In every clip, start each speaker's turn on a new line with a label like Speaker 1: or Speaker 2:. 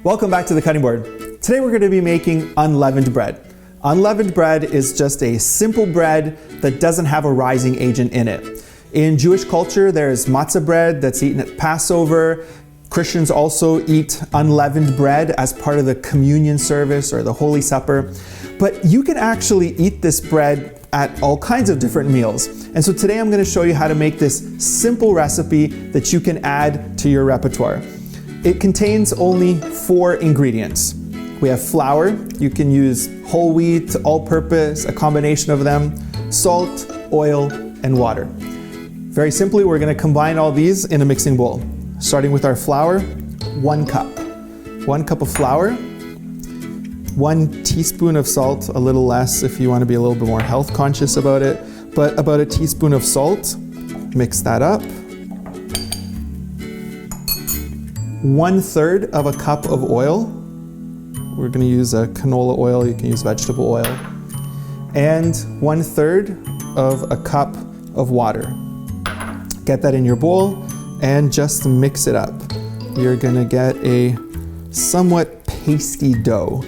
Speaker 1: Welcome back to the cutting board. Today we're going to be making unleavened bread. Unleavened bread is just a simple bread that doesn't have a rising agent in it. In Jewish culture, there's matzah bread that's eaten at Passover. Christians also eat unleavened bread as part of the communion service or the Holy Supper. But you can actually eat this bread at all kinds of different meals. And so today I'm going to show you how to make this simple recipe that you can add to your repertoire. It contains only 4 ingredients. We have flour. You can use whole wheat, all-purpose, a combination of them, salt, oil, and water. Very simply, we're going to combine all these in a mixing bowl. Starting with our flour, 1 cup. 1 cup of flour, 1 teaspoon of salt, a little less if you want to be a little bit more health conscious about it, but about a teaspoon of salt. Mix that up. 1/3 of a cup of oil. We're going to use a canola oil, you can use vegetable oil. And 1/3 of a cup of water. Get that in your bowl and just mix it up. You're going to get a somewhat pasty dough.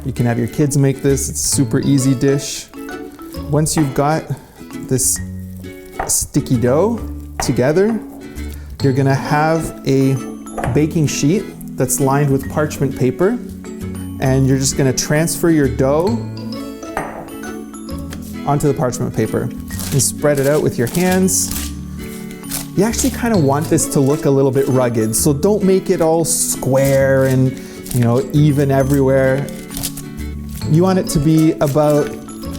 Speaker 1: You can have your kids make this, it's a super easy dish. Once you've got this sticky dough together, you're going to have a baking sheet that's lined with parchment paper, and you're just going to transfer your dough onto the parchment paper and spread it out with your hands. You actually kind of want this to look a little bit rugged, so don't make it all square and even everywhere. You want it to be about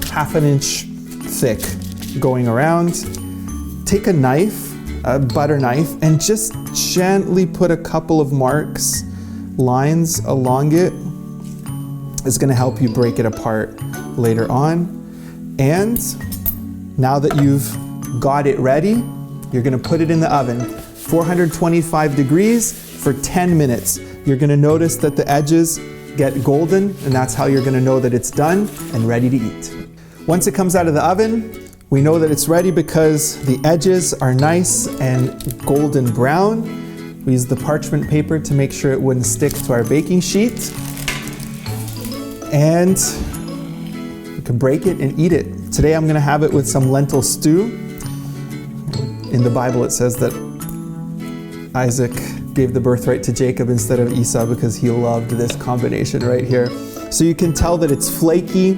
Speaker 1: 1/2 inch thick going around. Take a knife, a butter knife, and just gently put a couple of marks, lines along it. It's going to help you break it apart later on. And now that you've got it ready, you're going to put it in the oven, 425 degrees for 10 minutes. You're going to notice that the edges get golden, and that's how you're going to know that it's done and ready to eat. Once it comes out of the oven, we know that it's ready because the edges are nice and golden brown. We use the parchment paper to make sure it wouldn't stick to our baking sheet. And you can break it and eat it. Today I'm going to have it with some lentil stew. In the Bible it says that Isaac gave the birthright to Jacob instead of Esau because he loved this combination right here. So you can tell that it's flaky.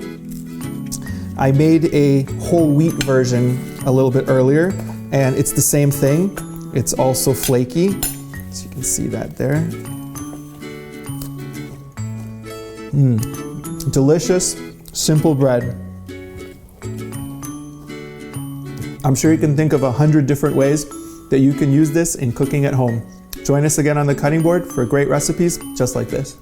Speaker 1: I made a whole wheat version a little bit earlier, and it's the same thing. It's also flaky, so you can see that there. Delicious, simple bread. I'm sure you can think of 100 different ways that you can use this in cooking at home. Join us again on the cutting board for great recipes just like this.